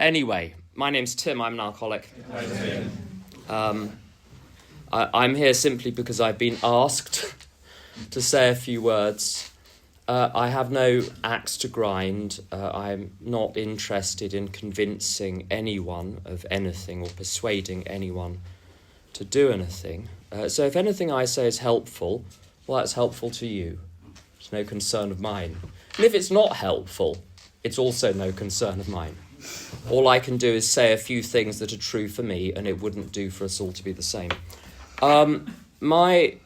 Anyway, my name's Tim. I'm an alcoholic. Hi, Tim. I'm here simply because I've been asked to say a few words. I have no axe to grind. I'm not interested in convincing anyone of anything or persuading anyone to do anything. So if anything I say is helpful, well, that's helpful to you. It's no concern of mine. And if it's not helpful, it's also no concern of mine. All I can do is say a few things that are true for me, and it wouldn't do for us all to be the same. My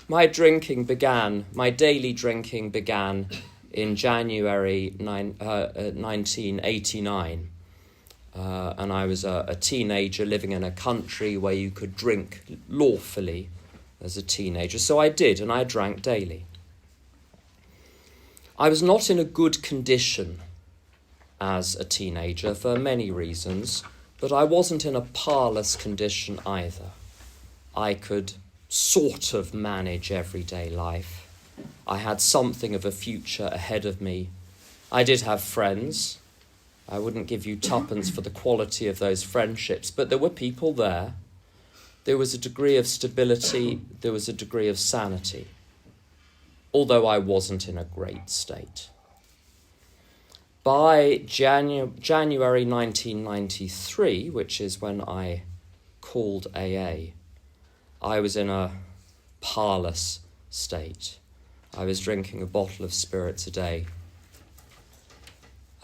daily drinking began in January 1989. And I was a teenager living in a country where you could drink lawfully as a teenager. So I did, and I drank daily. I was not in a good condition as a teenager for many reasons, but I wasn't in a parlous condition either. I could sort of manage everyday life. I had something of a future ahead of me. I did have friends. I wouldn't give you tuppence for the quality of those friendships, but there were people there. There was a degree of stability. There was a degree of sanity, although I wasn't in a great state. By January 1993, which is when I called AA, I was in a parlous state. I was drinking a bottle of spirits a day.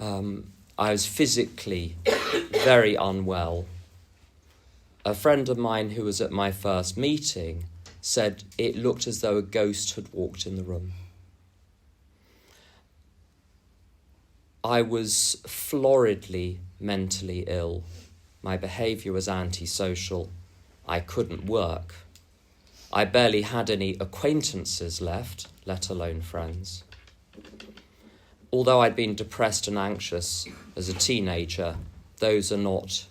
I was physically very unwell. A friend of mine who was at my first meeting said it looked as though a ghost had walked in the room. I was floridly mentally ill. My behaviour was antisocial. I couldn't work. I barely had any acquaintances left, let alone friends. Although I'd been depressed and anxious as a teenager, those are not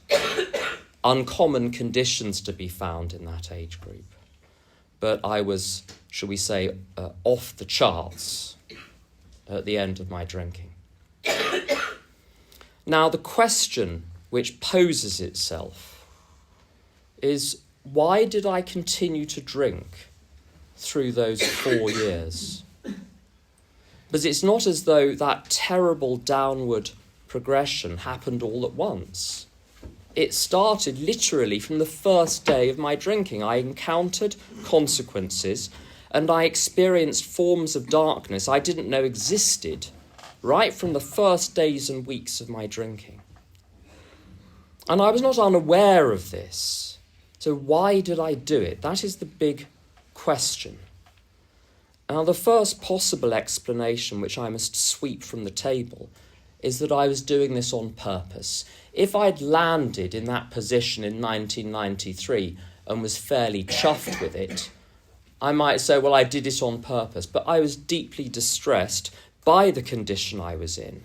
uncommon conditions to be found in that age group. But I was, shall we say, off the charts at the end of my drinking. Now, the question which poses itself is, why did I continue to drink through those 4 years? Because it's not as though that terrible downward progression happened all at once. It started literally from the first day of my drinking. I encountered consequences and I experienced forms of darkness I didn't know existed right from the first days and weeks of my drinking. And I was not unaware of this. So why did I do it? That is the big question. Now, the first possible explanation, which I must sweep from the table, is that I was doing this on purpose. If I'd landed in that position in 1993 and was fairly chuffed with it, I might say, well, I did it on purpose, but I was deeply distressed by the condition I was in.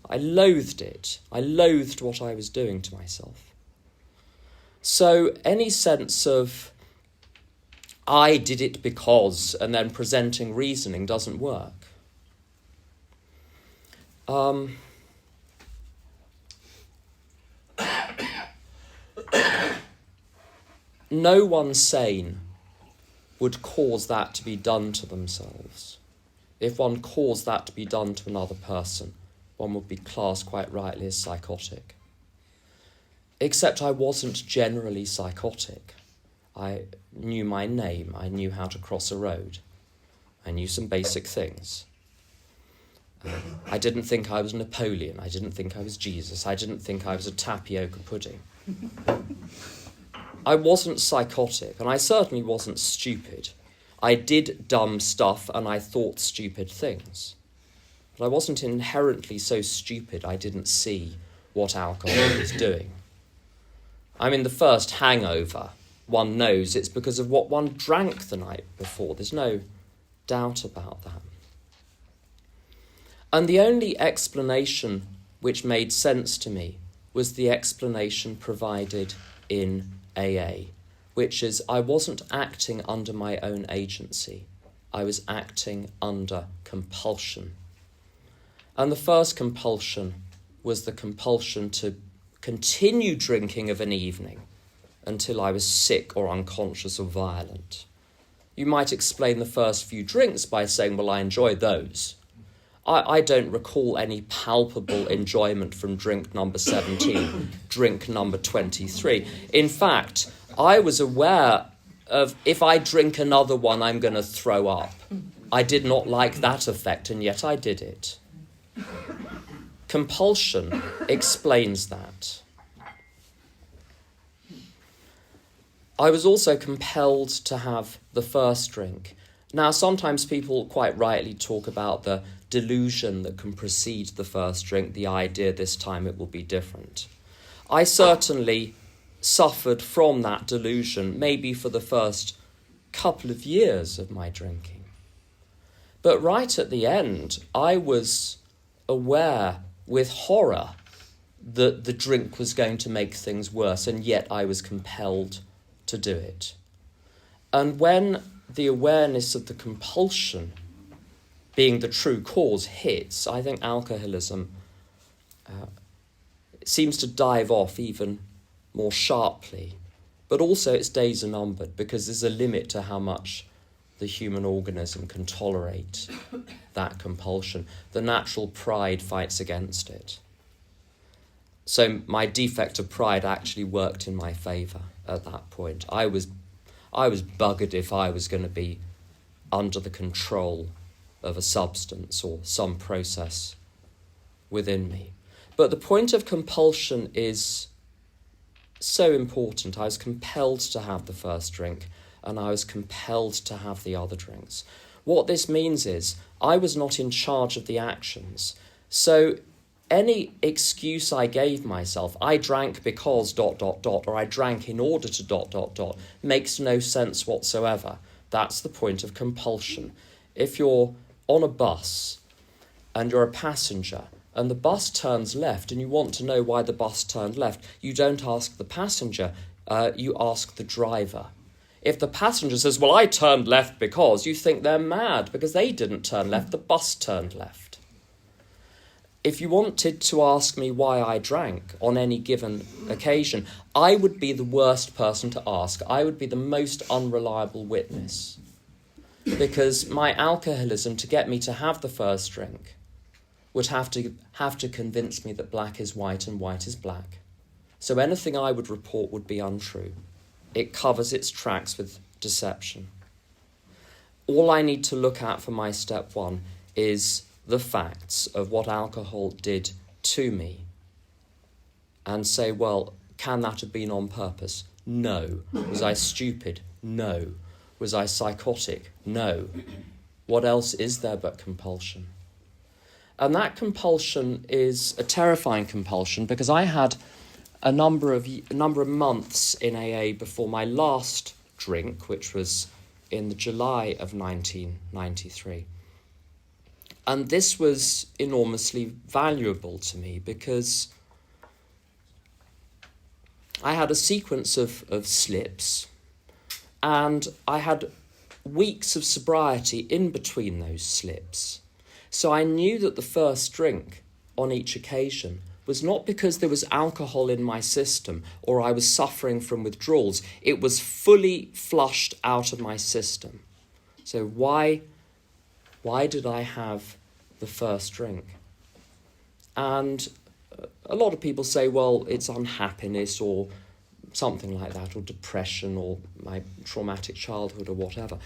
I loathed it. I loathed what I was doing to myself. So any sense of I did it because and then presenting reasoning doesn't work. No one sane would cause that to be done to themselves. If one caused that to be done to another person, one would be classed quite rightly as psychotic. Except I wasn't generally psychotic. I knew my name. I knew how to cross a road. I knew some basic things. I didn't think I was Napoleon. I didn't think I was Jesus. I didn't think I was a tapioca pudding. I wasn't psychotic, and I certainly wasn't stupid. I did dumb stuff, and I thought stupid things. But I wasn't inherently so stupid I didn't see what alcohol was doing. I mean, the first hangover, one knows it's because of what one drank the night before. There's no doubt about that. And the only explanation which made sense to me was the explanation provided in AA, which is I wasn't acting under my own agency. I was acting under compulsion. And the first compulsion was the compulsion to continue drinking of an evening until I was sick or unconscious or violent. You might explain the first few drinks by saying, well, I enjoyed those. I don't recall any palpable enjoyment from drink number 17, drink number 23. In fact, I was aware of, if I drink another one, I'm going to throw up. I did not like that effect, and yet I did it. Compulsion explains that. I was also compelled to have the first drink. Now, sometimes people quite rightly talk about the delusion that can precede the first drink, the idea this time it will be different. I certainly suffered from that delusion, maybe for the first couple of years of my drinking. But right at the end, I was aware with horror that the drink was going to make things worse, and yet I was compelled to do it. And when the awareness of the compulsion being the true cause hits, I think alcoholism seems to dive off even more sharply. But also its days are numbered, because there's a limit to how much the human organism can tolerate that compulsion. The natural pride fights against it. So my defect of pride actually worked in my favour at that point. I was buggered if I was going to be under the control of a substance or some process within me. But the point of compulsion is so important. I was compelled to have the first drink, and I was compelled to have the other drinks. What this means is I was not in charge of the actions. So any excuse I gave myself, I drank because ... or I drank in order to ... makes no sense whatsoever. That's the point of compulsion. If you're on a bus and you're a passenger and the bus turns left and you want to know why the bus turned left, you don't ask the passenger, you ask the driver. If the passenger says, well, I turned left because, you think they're mad because they didn't turn left, the bus turned left. If you wanted to ask me why I drank on any given occasion, I would be the worst person to ask. I would be the most unreliable witness. Because my alcoholism, to get me to have the first drink, would have to convince me that black is white and white is black. So anything I would report would be untrue. It covers its tracks with deception. All I need to look at for my step one is the facts of what alcohol did to me and say, well, can that have been on purpose? No. Was I stupid? No. Was I psychotic? No. What else is there but compulsion? And that compulsion is a terrifying compulsion, because I had a number of months in AA before my last drink, which was in the July of 1993. And this was enormously valuable to me, because I had a sequence of slips, and I had weeks of sobriety in between those slips. So I knew that the first drink on each occasion was not because there was alcohol in my system or I was suffering from withdrawals. It was fully flushed out of my system. So why did I have the first drink? And a lot of people say, well, it's unhappiness or something like that, or depression, or my traumatic childhood, or whatever.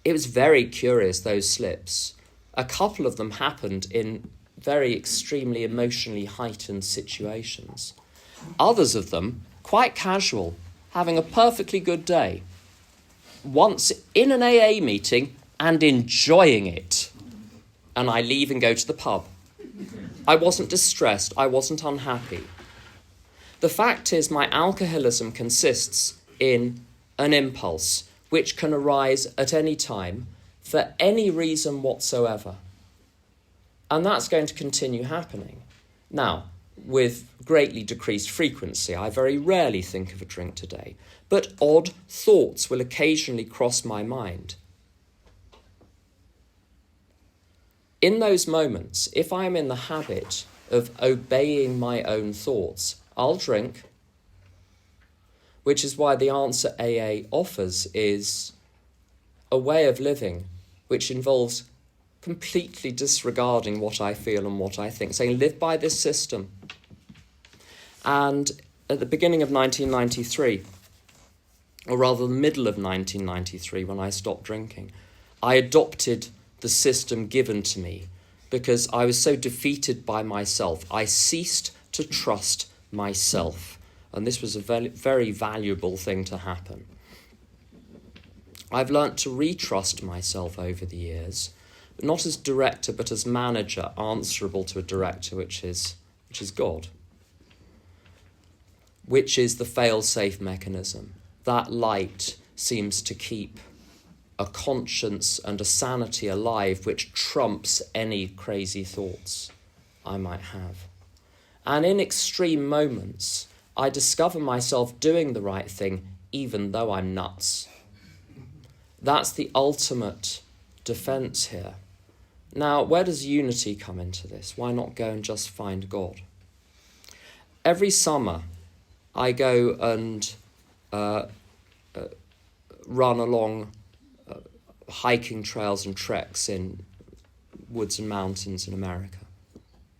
It was very curious, those slips. A couple of them happened in very extremely emotionally heightened situations. Others of them, quite casual, having a perfectly good day. Once in an AA meeting and enjoying it. And I leave and go to the pub. I wasn't distressed, I wasn't unhappy. The fact is, my alcoholism consists in an impulse which can arise at any time for any reason whatsoever. And that's going to continue happening. Now, with greatly decreased frequency, I very rarely think of a drink today, but odd thoughts will occasionally cross my mind. In those moments, if I am in the habit of obeying my own thoughts. I'll drink, which is why the answer AA offers is a way of living which involves completely disregarding what I feel and what I think, saying live by this system. And at the beginning of 1993, or rather the middle of 1993 when I stopped drinking, I adopted the system given to me because I was so defeated by myself. I ceased to trust myself, and this was a very, very valuable thing to happen. I've learnt to retrust myself over the years, not as director but as manager, answerable to a director, which is God, which is the fail-safe mechanism. That light seems to keep a conscience and a sanity alive which trumps any crazy thoughts I might have. And in extreme moments, I discover myself doing the right thing even though I'm nuts. That's the ultimate defence here. Now, where does unity come into this? Why not go and just find God? Every summer, I go and run along hiking trails and treks in woods and mountains in America.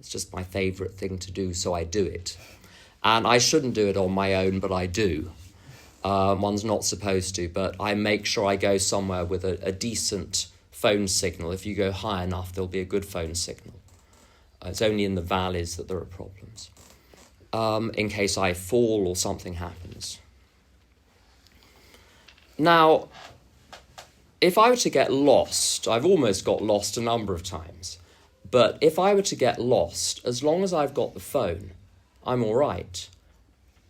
It's just my favourite thing to do, so I do it. And I shouldn't do it on my own, but I do. One's not supposed to, but I make sure I go somewhere with a decent phone signal. If you go high enough, there'll be a good phone signal. It's only in the valleys that there are problems, in case I fall or something happens. Now, if I were to get lost, I've almost got lost a number of times, but if I were to get lost, as long as I've got the phone, I'm all right.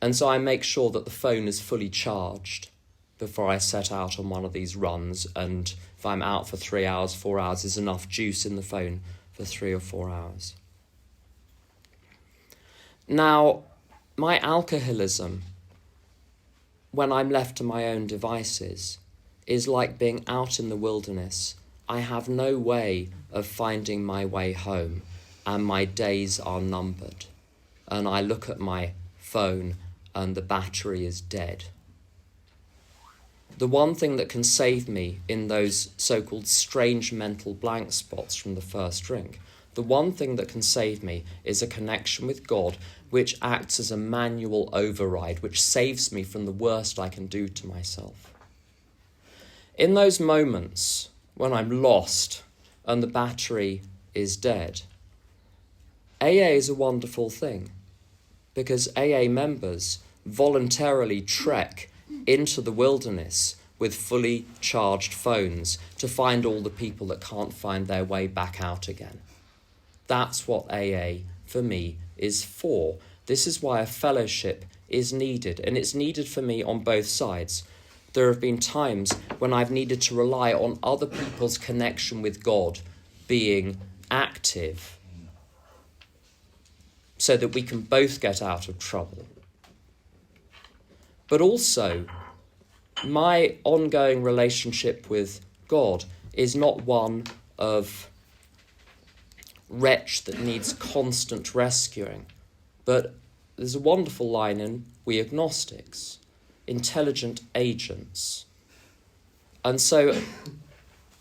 And so I make sure that the phone is fully charged before I set out on one of these runs, and if I'm out for 3 hours, 4 hours, there's enough juice in the phone for 3 or 4 hours. Now, my alcoholism, when I'm left to my own devices, is like being out in the wilderness. I have no way of finding my way home, and my days are numbered. And I look at my phone and the battery is dead. The one thing that can save me in those so-called strange mental blank spots from the first drink, the one thing that can save me is a connection with God, which acts as a manual override, which saves me from the worst I can do to myself. In those moments when I'm lost and the battery is dead, AA is a wonderful thing, because AA members voluntarily trek into the wilderness with fully charged phones to find all the people that can't find their way back out again. That's what AA, for me, is for. This is why a fellowship is needed, and it's needed for me on both sides. There have been times when I've needed to rely on other people's connection with God being active so that we can both get out of trouble. But also, my ongoing relationship with God is not one of wretch that needs constant rescuing, but there's a wonderful line in We Agnostics, intelligent agents. And so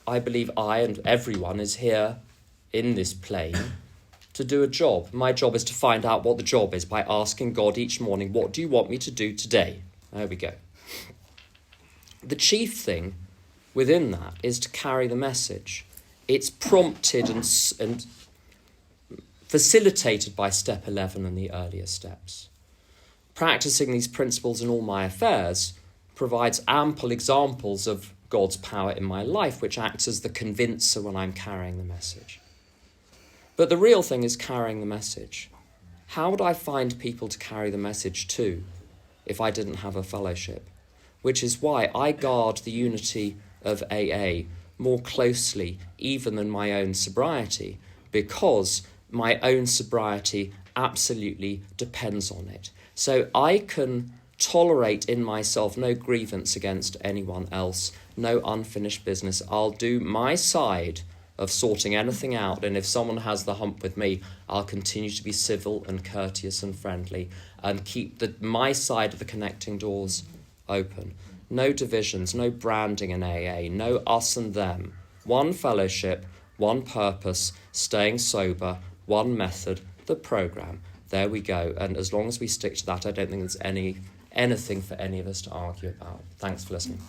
I believe I and everyone is here in this plane to do a job. My job is to find out what the job is by asking God each morning, what do you want me to do today? There we go. The chief thing within that is to carry the message. It's prompted and facilitated by step 11 and the earlier steps. Practicing these principles in all my affairs provides ample examples of God's power in my life, which acts as the convincer when I'm carrying the message. But the real thing is carrying the message. How would I find people to carry the message to if I didn't have a fellowship? Which is why I guard the unity of AA more closely even than my own sobriety, because my own sobriety absolutely depends on it. So I can tolerate in myself no grievance against anyone else, no unfinished business. I'll do my side of sorting anything out, and if someone has the hump with me, I'll continue to be civil and courteous and friendly and keep my side of the connecting doors open. No divisions, no branding in AA, no us and them. One fellowship, one purpose, staying sober, one method, the programme. There we go. And as long as we stick to that, I don't think there's anything for any of us to argue about. Thanks for listening.